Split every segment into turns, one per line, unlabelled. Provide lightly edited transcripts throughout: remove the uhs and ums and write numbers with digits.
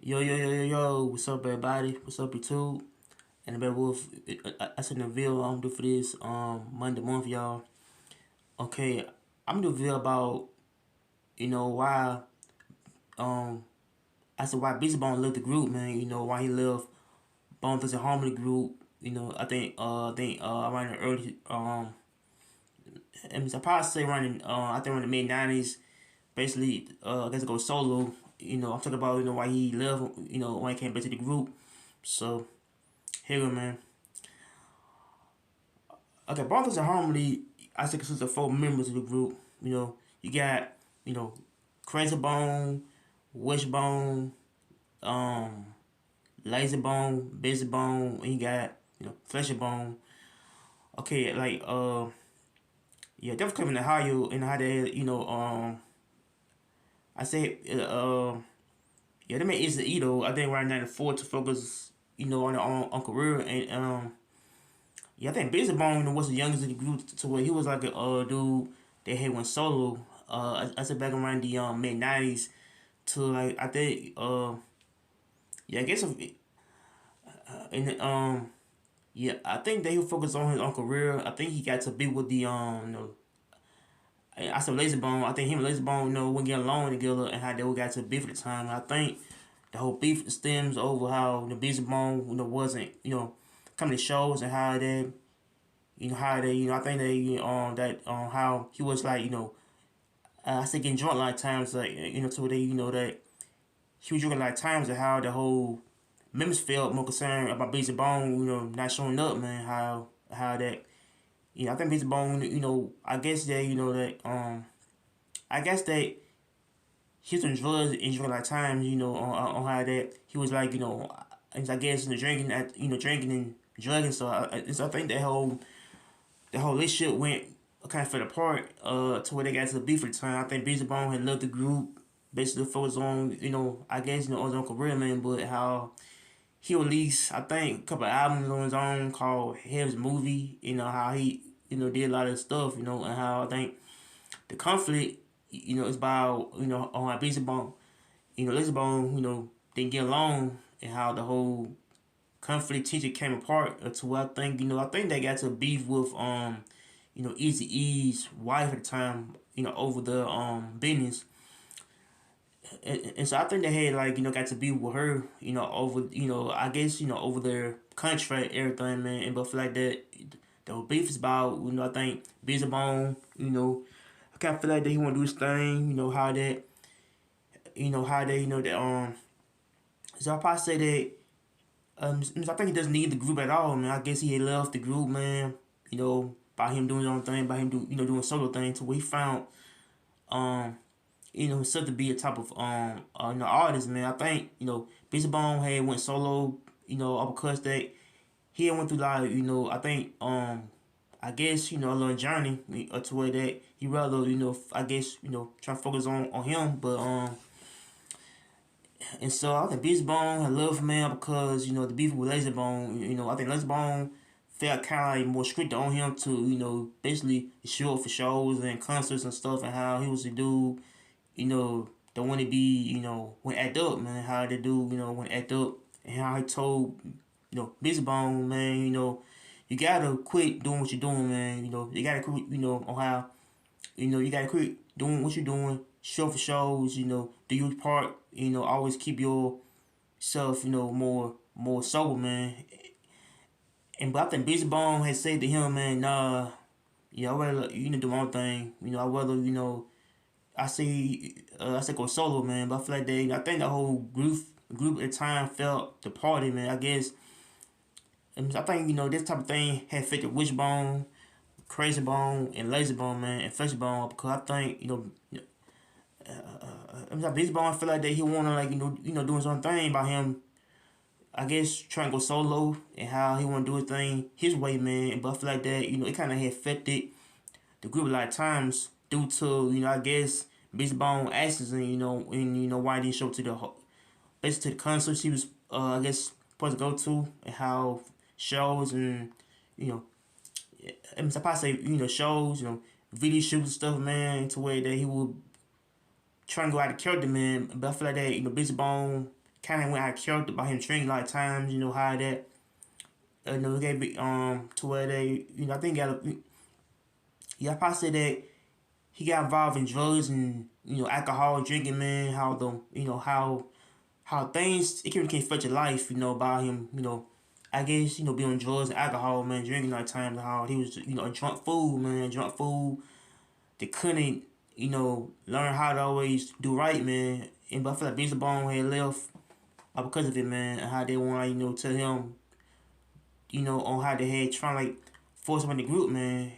Yo, what's up, everybody? What's up, YouTube? And about Wolf, I sent a video I'm do for this Monday month, y'all. Okay, I'm gonna do a video about why um I said why Bizzy Bone left the group, man. Why he left Bone Thugs and Harmony group. Around the early I probably say around I think around the mid 90s. Basically, I guess go solo. I'm talking about why he left. When he came back to the group. So here we go, man. Okay, Brothers in Harmony, I think consists of four members of the group. You got, you know, Crazy Bone, Wishbone, um, Lazy Bone, Busy Bone, and you got, Fleshy Bone. Okay, yeah, they was coming to Ohio and how they, I say, yeah, they made Easy Edo, I think around 94 to focus, on their own career and, yeah, I think Busy Bone was the youngest of the group to where he was like a dude that had went solo. I said back around the mid 90s to like I think yeah I guess and yeah I think that he focused on his own career. I think he got to be with the I said Lazy Bone. I think him and Lazy Bone wouldn't get along together and how they got to beef at the time. I think the whole beef stems over how the Busy Bone wasn't coming to shows and how they how they, I think they, that, how he was like, I think getting drunk a lot of times, like, to where they, that he was drinking a lot of times and how the whole members felt more concerned about Busy Bone, not showing up, man, how that, I think Busy Bone, I guess that, I guess that he was on drugs and drinking a lot of times, on how that he was like, I guess, drinking, drinking and drugging, so I think that whole the whole relationship went kind of fell apart to where they got to the beef at the time. I think Bizzy Bone had left the group, basically focused on, I guess, on his own career, man, but how he released, I think, a couple of albums on his own called Heaven's Movie, how he, did a lot of stuff, and how I think the conflict, is about, on how Bizzy Bone, Bizzy Bone, didn't get along, and how the whole conflict teacher came apart to where I think I think they got to beef with Easy E's wife at the time over the business and so I think they had like got to beef with her over I guess over their contract everything, man, and but for like that the beef is about I think Busy Bone I kind of feel like that he want to do his thing how that how they that so I probably say that I think he doesn't need the group at all, man. I guess he had left the group, man. By him doing his own thing, by him doing solo thing, to where he found, um, himself to be a type of artist, man. I think Bizzy Bone had went solo, because that he had went through like I think I guess a little journey to where that he rather I guess try to focus on him, but and so I think Bizzy Bone had love man because the beef with Lazy Bone. I think Lazy Bone felt kind of like more strict on him to basically show up for shows and concerts and stuff, and how he was the dude don't want to be when act up, man. How they do when act up, and how he told Bizzy Bone, man, you gotta quit doing what you're doing, man. You gotta quit on how you gotta quit doing what you're doing. Show for shows, do your part. Always keep yourself, more sober, man. And but I think Bizzy Bone has said to him, man, nah, I rather do my own thing. I rather I say go solo, man. But I feel like I think the whole group at the time felt the party, man. I guess, and I think this type of thing had affected Wishbone, Crazy Bone, and Lazy Bone, man, and Fresh Bone, because I think I'm like Bizzy Bone. I feel like that he wanna like doing his own thing by him. I guess trying to go solo and how he want to do his thing his way, man. But I feel like that it kind of had affected the group a lot of times due to I guess Bizzy Bone actions and why he didn't show to the basically to the concerts he was I guess supposed to go to, and how shows and you know I'm supposed to say shows video shoots and stuff, man, to where that he would trying to go out of character, man. But I feel like that, Bizzy Bone kind of went out of character by him drinking a lot of times. You know how that gave it to where they I think got a yeah I probably say that he got involved in drugs and alcohol drinking, man. How the how things it can affect your life, by him, I guess, being on drugs and alcohol, man, drinking all the time, how he was, a drunk fool, man, drunk fool that couldn't, learn how to always do right, man. And but I feel like Bizzy Bone had left because of it, man, and how they want, tell him, on how they had trying like force him in the group, man.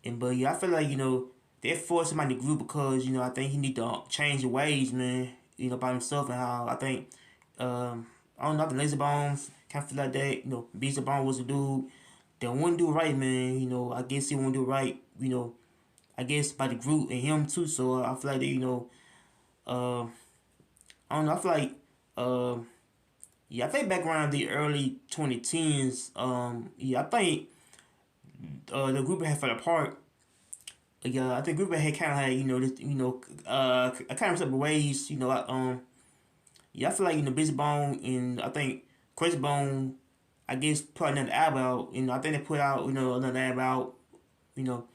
And but yeah, I feel like, they forced him out the group because, I think he need to change the ways, man, by himself, and how I think I don't know, the Lazie Bones kind of feel like that. Bizzy Bone was a dude that wouldn't do right, man. I guess he wouldn't do right, I guess by the group and him too. So I feel like that, uh, I don't know, I feel like, yeah, I think back around the early 2010s, yeah, I think the group had fell apart. Yeah, I think group had kind of had, this, kind of separate ways, yeah, I feel like Bizzy Bone and I think Chris Bone, I guess put another album out. I think they put out another album out. You know,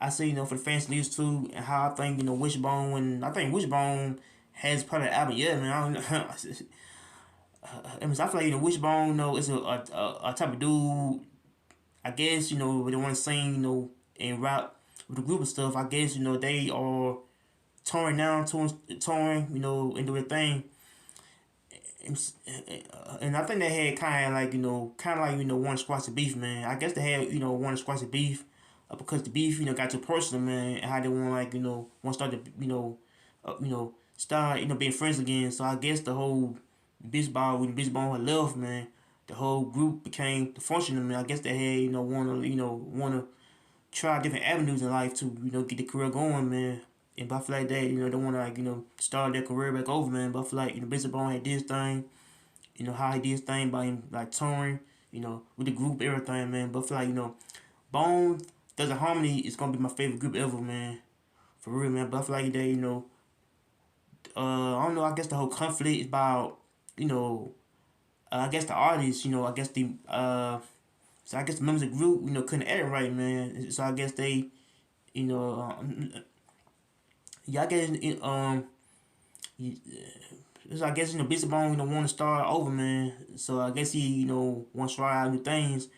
I say for the fans to listen to and how I think Wishbone, and I think Wishbone has put an album. Yeah, man. I don't know. I feel like Wishbone, is a type of dude. I guess they want to sing and rap with the group and stuff. I guess they are touring now, touring and do their thing. And I think they had kind of like one squash of beef, man. I guess they had one squash of beef because the beef got too personal, man, and how they want want to start to start being friends again. So I guess the whole when Bizzy Bone had left, man, the whole group became functional, man. I guess they had want to try different avenues in life to get the career going, man. And but I feel like that, they want to start their career back over, man. But I feel like Bizzy Bone had this thing, how he did his thing by him like touring, with the group, everything, man. But I feel like Bone Does a Harmony is gonna be my favorite group ever, man. For real, man. But I feel like that, I don't know. I guess the whole conflict is about, I guess the artists, I guess so I guess the members of the group, couldn't edit right, man. So I guess they, you know, yeah, I guess so I guess Bizzy Bone want to start over, man. So I guess he wants to try out new things.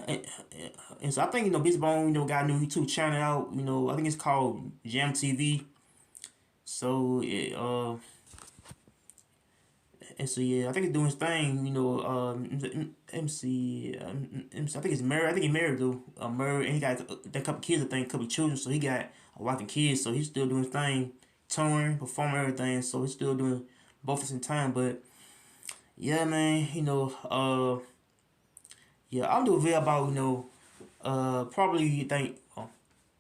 And so I think Bizzy Bone got a new YouTube channel out. I think it's called Jam TV. So and so yeah, I think it's doing his thing. MC, I think it's married. I think he's married though. Married, and he got that couple kids. I think a couple children. So he got a wife and kids. So he's still doing his thing, touring, performing everything. So he's still doing both at the same time. But yeah, man, yeah, I'll do a video about probably think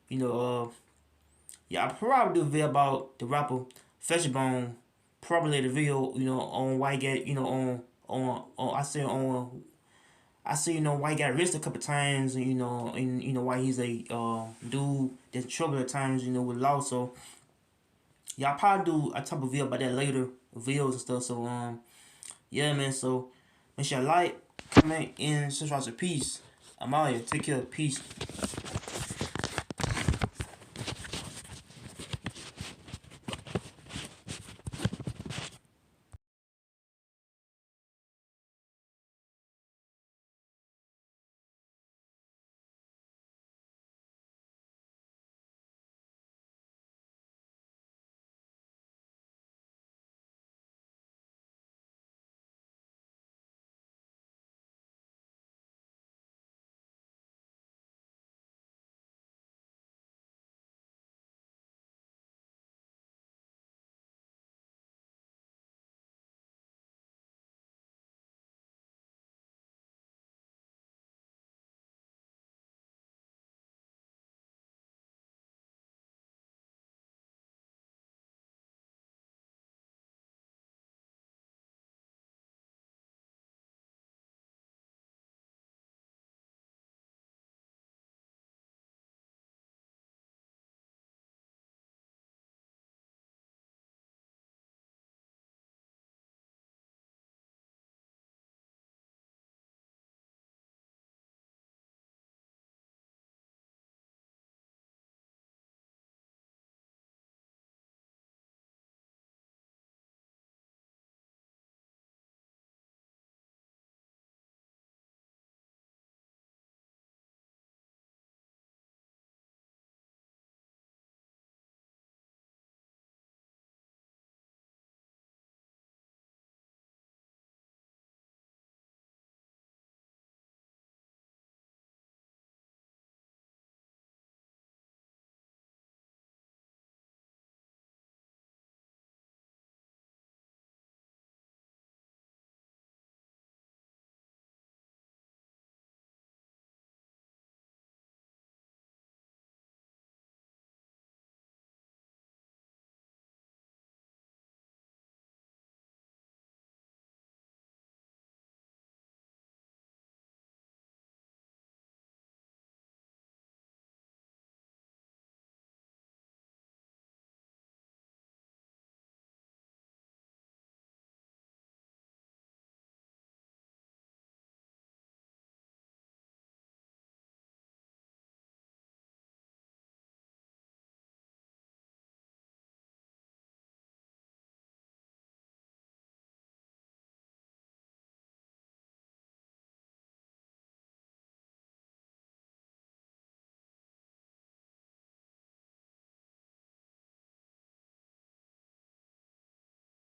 yeah, I'll probably do a video about the rapper Fishbone. Probably the video on why he get on I see why he got arrested a couple times, and why he's a dude that's in trouble at times, with law. So yeah, I'll probably do a type of video about that later, videos and stuff. So yeah, man. So make sure you like, comment, and subscribe to peace. I'm out here. Take care. Peace.